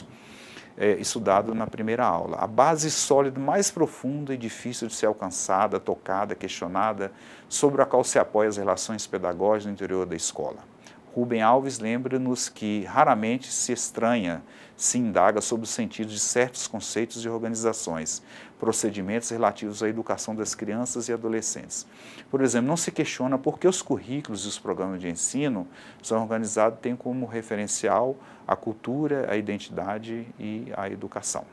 estudado na primeira aula. A base sólida, mais profunda e difícil de ser alcançada, tocada, questionada, sobre a qual se apoia as relações pedagógicas no interior da escola. Rubem Alves lembra-nos que raramente se estranha, se indaga sobre o sentido de certos conceitos e organizações, procedimentos relativos à educação das crianças e adolescentes. Por exemplo, não se questiona por que os currículos e os programas de ensino são organizados, têm como referencial a cultura, a identidade e a educação.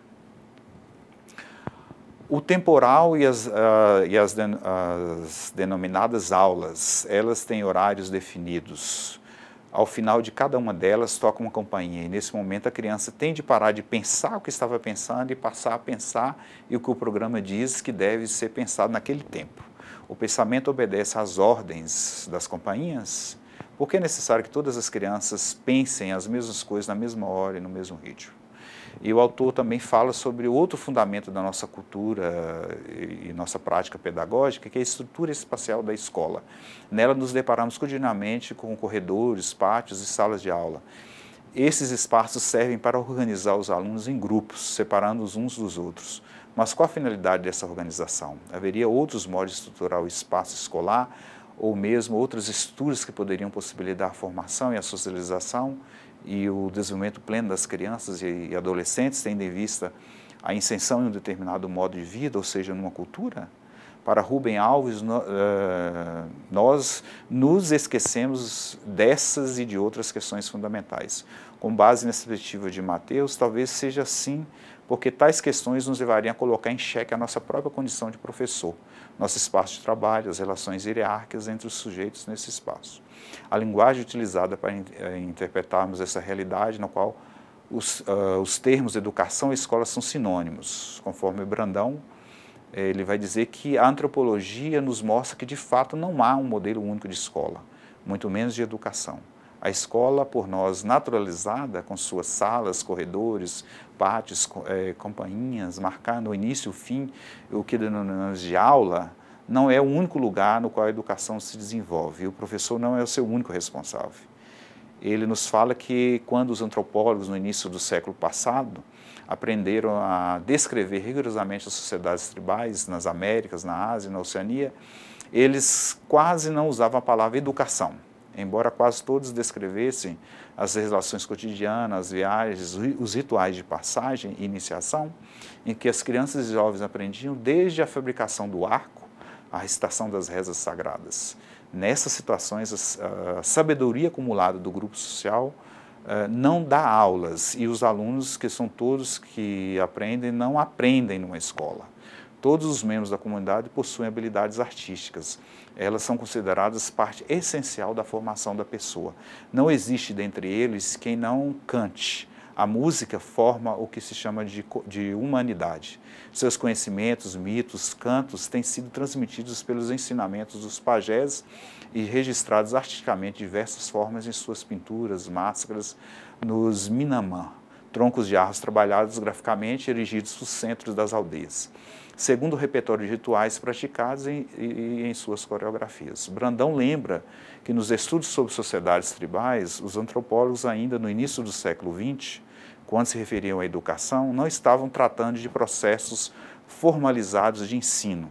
O temporal e as denominadas aulas, elas têm horários definidos. Ao final de cada uma delas, toca uma campainha, e nesse momento a criança tem de parar de pensar o que estava pensando e passar a pensar e o que o programa diz que deve ser pensado naquele tempo. O pensamento obedece às ordens das campainhas, porque é necessário que todas as crianças pensem as mesmas coisas na mesma hora e no mesmo ritmo. E o autor também fala sobre outro fundamento da nossa cultura e nossa prática pedagógica, que é a estrutura espacial da escola. Nela nos deparamos continuamente com corredores, pátios e salas de aula. Esses espaços servem para organizar os alunos em grupos, separando-os uns dos outros. Mas qual a finalidade dessa organização? Haveria outros modos de estruturar o espaço escolar, ou mesmo outras estruturas que poderiam possibilitar a formação e a socialização? e o desenvolvimento pleno das crianças e adolescentes, tendo em vista a inserção em um determinado modo de vida, ou seja, numa cultura? Para Rubem Alves, nós nos esquecemos dessas e de outras questões fundamentais. Com base nessa perspectiva de Mateus, talvez seja assim, porque tais questões nos levariam a colocar em xeque a nossa própria condição de professor, nosso espaço de trabalho, as relações hierárquicas entre os sujeitos nesse espaço. A linguagem utilizada para interpretarmos essa realidade, na qual os termos educação e escola são sinônimos, conforme Brandão, ele vai dizer que a antropologia nos mostra que, de fato, não há um modelo único de escola, muito menos de educação. A escola, por nós naturalizada, com suas salas, corredores, pátios, campainhas, marcando o início e o fim, o que denominamos de aula, não é o único lugar no qual a educação se desenvolve. E o professor não é o seu único responsável. Ele nos fala que, quando os antropólogos, no início do século passado, aprenderam a descrever rigorosamente as sociedades tribais nas Américas, na Ásia, na Oceania, eles quase não usavam a palavra educação, embora quase todos descrevessem as relações cotidianas, as viagens, os rituais de passagem e iniciação, em que as crianças e jovens aprendiam desde a fabricação do arco, a recitação das rezas sagradas. Nessas situações, a sabedoria acumulada do grupo social não dá aulas, e os alunos, que são todos que aprendem, não aprendem numa escola. Todos os membros da comunidade possuem habilidades artísticas. Elas são consideradas parte essencial da formação da pessoa. Não existe dentre eles quem não cante. A música forma o que se chama de humanidade. Seus conhecimentos, mitos, cantos têm sido transmitidos pelos ensinamentos dos pajés e registrados artisticamente de diversas formas em suas pinturas, máscaras, nos minamã, troncos de árvores trabalhados graficamente erigidos nos centros das aldeias, segundo o repertório de rituais praticados em suas coreografias. Brandão lembra que nos estudos sobre sociedades tribais, os antropólogos ainda no início do século XX, quando se referiam à educação, não estavam tratando de processos formalizados de ensino.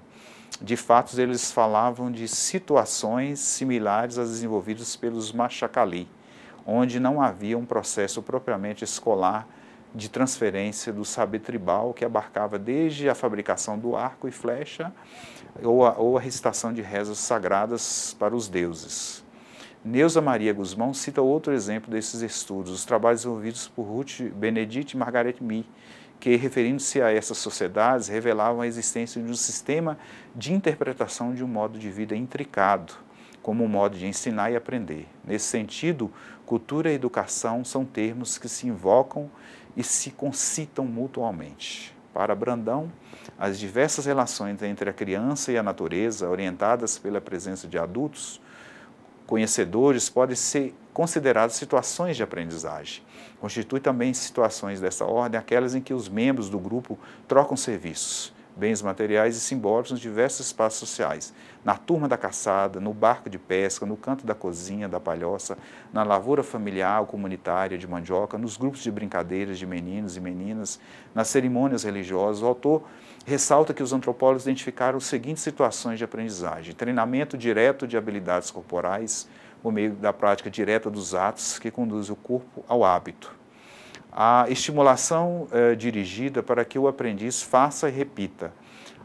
De fato, eles falavam de situações similares às desenvolvidas pelos Machacali, onde não havia um processo propriamente escolar de transferência do saber tribal, que abarcava desde a fabricação do arco e flecha ou a recitação de rezas sagradas para os deuses. Neuza Maria Guzmão cita outro exemplo desses estudos, os trabalhos desenvolvidos por Ruth Benedict e Margaret Mee, que, referindo-se a essas sociedades, revelavam a existência de um sistema de interpretação de um modo de vida intricado, como um modo de ensinar e aprender. Nesse sentido, cultura e educação são termos que se invocam e se concitam mutuamente. Para Brandão, as diversas relações entre a criança e a natureza, orientadas pela presença de adultos conhecedores, podem ser consideradas situações de aprendizagem. Constitui também situações dessa ordem aquelas em que os membros do grupo trocam serviços, bens materiais e simbólicos nos diversos espaços sociais, na turma da caçada, no barco de pesca, no canto da cozinha, da palhoça, na lavoura familiar ou comunitária de mandioca, nos grupos de brincadeiras de meninos e meninas, nas cerimônias religiosas. O autor ressalta que os antropólogos identificaram as seguintes situações de aprendizagem: treinamento direto de habilidades corporais, por meio da prática direta dos atos que conduzem o corpo ao hábito. A estimulação dirigida para que o aprendiz faça e repita,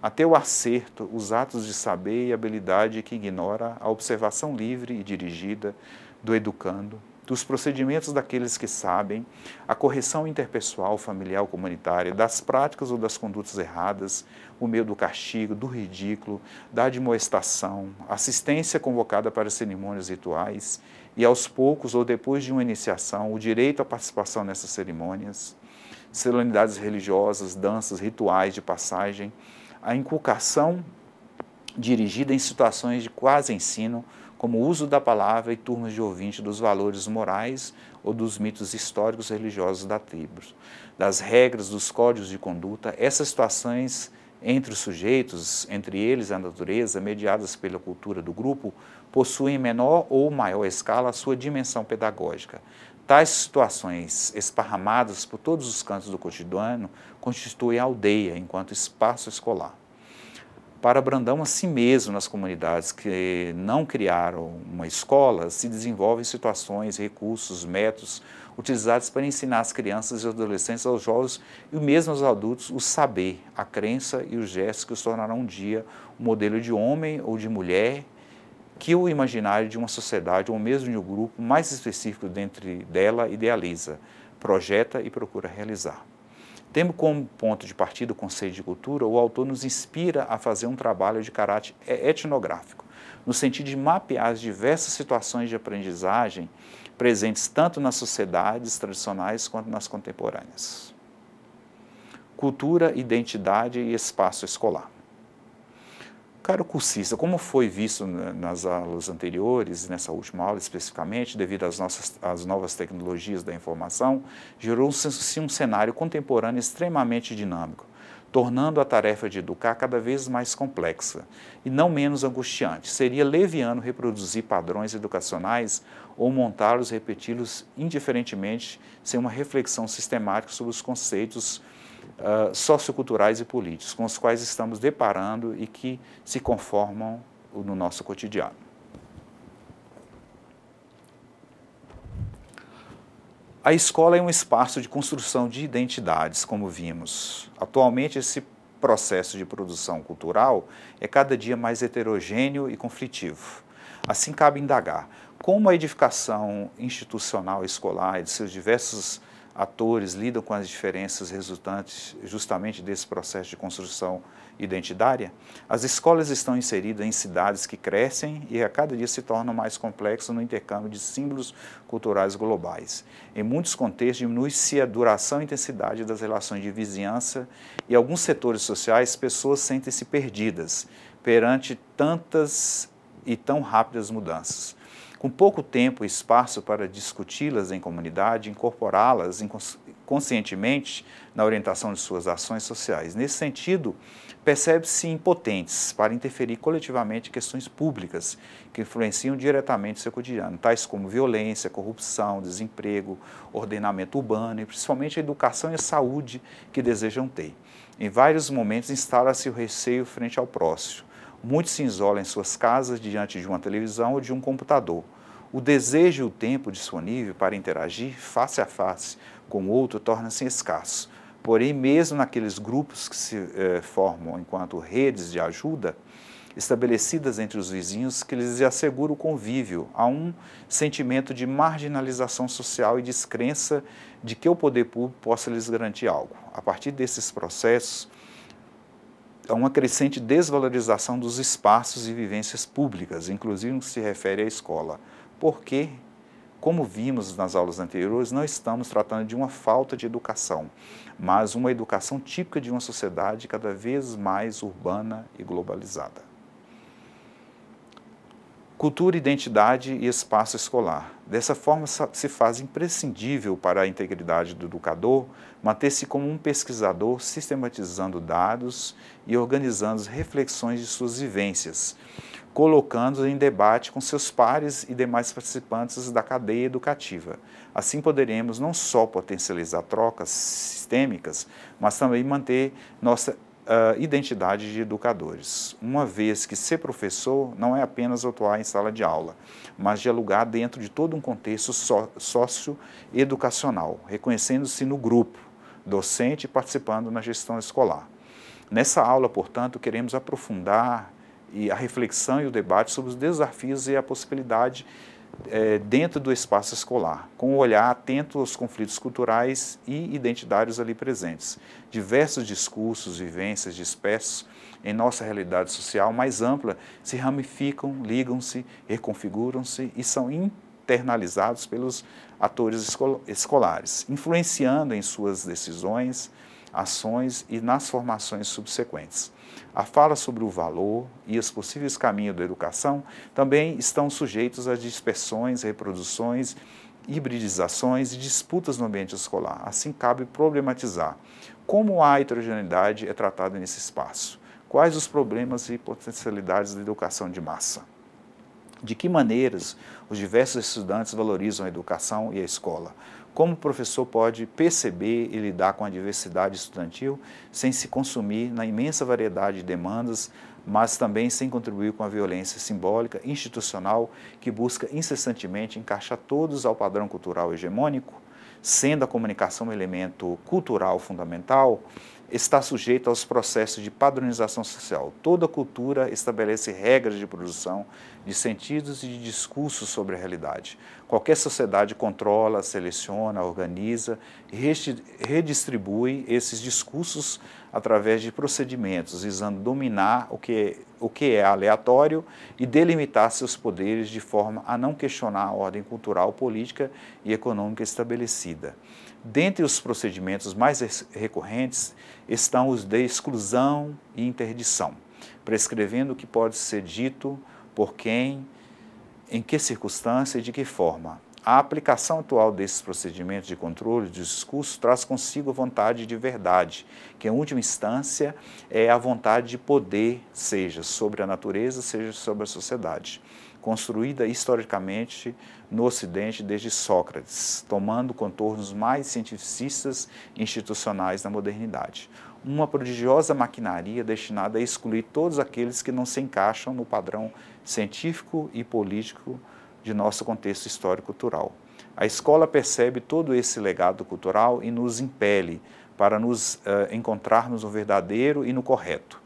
até o acerto, os atos de saber e habilidade que ignora a observação livre e dirigida do educando, dos procedimentos daqueles que sabem, a correção interpessoal, familiar ou comunitária, das práticas ou das condutas erradas, o meio do castigo, do ridículo, da admoestação, assistência convocada para cerimônias rituais e, aos poucos ou depois de uma iniciação, o direito à participação nessas cerimônias, solenidades religiosas, danças, rituais de passagem, a inculcação dirigida em situações de quase ensino, como o uso da palavra e turmas de ouvinte dos valores morais ou dos mitos históricos religiosos da tribo, das regras, dos códigos de conduta. Essas situações entre os sujeitos, entre eles e a natureza, mediadas pela cultura do grupo, possuem em menor ou maior escala a sua dimensão pedagógica. Tais situações, esparramadas por todos os cantos do cotidiano, constituem a aldeia enquanto espaço escolar. Para Brandão, assim mesmo, nas comunidades que não criaram uma escola, se desenvolvem situações, recursos, métodos utilizados para ensinar as crianças e adolescentes, aos jovens e mesmo aos adultos o saber, a crença e os gestos que os tornarão um dia um modelo de homem ou de mulher que o imaginário de uma sociedade ou mesmo de um grupo mais específico dentro dela idealiza, projeta e procura realizar. Tendo como ponto de partida o conceito de cultura, o autor nos inspira a fazer um trabalho de caráter etnográfico, no sentido de mapear as diversas situações de aprendizagem presentes tanto nas sociedades tradicionais quanto nas contemporâneas. Cultura, identidade e espaço escolar. Caro cursista, como foi visto nas aulas anteriores, nessa última aula especificamente, devido às novas tecnologias da informação, gerou-se um cenário contemporâneo extremamente dinâmico, tornando a tarefa de educar cada vez mais complexa e não menos angustiante. Seria leviano reproduzir padrões educacionais ou montá-los e repeti-los indiferentemente, sem uma reflexão sistemática sobre os conceitos socioculturais e políticos com os quais estamos deparando e que se conformam no nosso cotidiano. A escola é um espaço de construção de identidades, como vimos. Atualmente, esse processo de produção cultural é cada dia mais heterogêneo e conflitivo. Assim, cabe indagar como a edificação institucional escolar e de seus diversos atores lidam com as diferenças resultantes justamente desse processo de construção identitária. As escolas estão inseridas em cidades que crescem e a cada dia se tornam mais complexas no intercâmbio de símbolos culturais globais. Em muitos contextos, diminui-se a duração e intensidade das relações de vizinhança e em alguns setores sociais, pessoas sentem-se perdidas perante tantas e tão rápidas mudanças. Com pouco tempo e espaço para discuti-las em comunidade, incorporá-las conscientemente na orientação de suas ações sociais. Nesse sentido, percebe-se impotentes para interferir coletivamente em questões públicas que influenciam diretamente o seu cotidiano, tais como violência, corrupção, desemprego, ordenamento urbano e principalmente a educação e a saúde que desejam ter. Em vários momentos instala-se o receio frente ao próximo. Muitos se isolam em suas casas diante de uma televisão ou de um computador. O desejo e o tempo disponível para interagir face a face com o outro torna-se escasso. Porém, mesmo naqueles grupos que se formam enquanto redes de ajuda, estabelecidas entre os vizinhos, que lhes assegura o convívio, há um sentimento de marginalização social e descrença de que o poder público possa lhes garantir algo. A partir desses processos, há uma crescente desvalorização dos espaços e vivências públicas, inclusive no que se refere à escola, porque, como vimos nas aulas anteriores, não estamos tratando de uma falta de educação, mas uma educação típica de uma sociedade cada vez mais urbana e globalizada. Cultura, identidade e espaço escolar. Dessa forma, se faz imprescindível para a integridade do educador manter-se como um pesquisador, sistematizando dados e organizando as reflexões de suas vivências, colocando-os em debate com seus pares e demais participantes da cadeia educativa. Assim poderemos não só potencializar trocas sistêmicas, mas também manter nossa identidade de educadores, uma vez que ser professor não é apenas atuar em sala de aula, mas dialogar dentro de todo um contexto socioeducacional, reconhecendo-se no grupo docente e participando na gestão escolar. Nessa aula, portanto, queremos aprofundar a reflexão e o debate sobre os desafios e a possibilidade dentro do espaço escolar, com um olhar atento aos conflitos culturais e identitários ali presentes. Diversos discursos, vivências dispersos em nossa realidade social mais ampla se ramificam, ligam-se, reconfiguram-se e são internalizados pelos atores escolares, influenciando em suas decisões, ações e nas formações subsequentes. A fala sobre o valor e os possíveis caminhos da educação também estão sujeitos a dispersões, reproduções, hibridizações e disputas no ambiente escolar. Assim, cabe problematizar como a heterogeneidade é tratada nesse espaço, quais os problemas e potencialidades da educação de massa, de que maneiras os diversos estudantes valorizam a educação e a escola, como o professor pode perceber e lidar com a diversidade estudantil sem se consumir na imensa variedade de demandas mas também sem contribuir com a violência simbólica, institucional, que busca incessantemente encaixar todos ao padrão cultural hegemônico, sendo a comunicação um elemento cultural fundamental, está sujeita aos processos de padronização social. Toda cultura estabelece regras de produção de sentidos e de discursos sobre a realidade. Qualquer sociedade controla, seleciona, organiza e redistribui esses discursos através de procedimentos, visando dominar o que é aleatório e delimitar seus poderes de forma a não questionar a ordem cultural, política e econômica estabelecida. Dentre os procedimentos mais recorrentes estão os de exclusão e interdição, prescrevendo o que pode ser dito, por quem, em que circunstância e de que forma. A aplicação atual desses procedimentos de controle de discurso traz consigo a vontade de verdade, que em última instância é a vontade de poder, seja sobre a natureza, seja sobre a sociedade, construída historicamente no Ocidente desde Sócrates, tomando contornos mais cientificistas e institucionais na modernidade. Uma prodigiosa maquinaria destinada a excluir todos aqueles que não se encaixam no padrão científico e político de nosso contexto histórico-cultural. A escola percebe todo esse legado cultural e nos impele para nos encontrarmos no verdadeiro e no correto.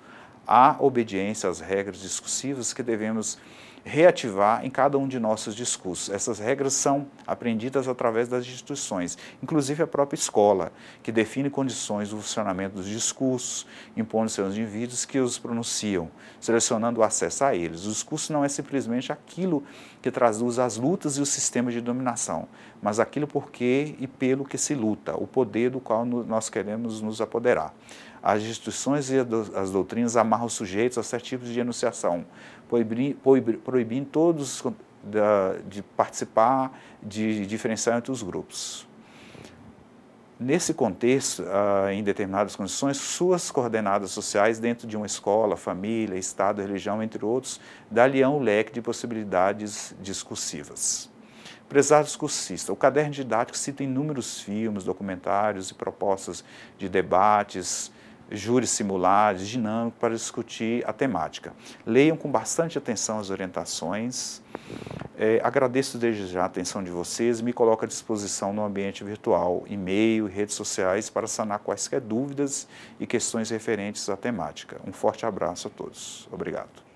Há obediência às regras discursivas que devemos reativar em cada um de nossos discursos. Essas regras são aprendidas através das instituições, inclusive a própria escola, que define condições do funcionamento dos discursos, impondo seus indivíduos que os pronunciam, selecionando o acesso a eles. O discurso não é simplesmente aquilo que traduz as lutas e o sistema de dominação, mas aquilo por que e pelo que se luta, o poder do qual nós queremos nos apoderar. As instituições e as doutrinas amarram os sujeitos a certos tipos de enunciação, proibindo todos de participar, de diferenciar entre os grupos. Nesse contexto, em determinadas condições, suas coordenadas sociais dentro de uma escola, família, Estado, religião, entre outros, dá-lhe-ão um leque de possibilidades discursivas. Prezado discursista, o caderno didático cita inúmeros filmes, documentários e propostas de debates, júris simulados, dinâmicos para discutir a temática. Leiam com bastante atenção as orientações. Agradeço desde já a atenção de vocês e me coloco à disposição no ambiente virtual, e-mail e redes sociais para sanar quaisquer dúvidas e questões referentes à temática. Um forte abraço a todos. Obrigado.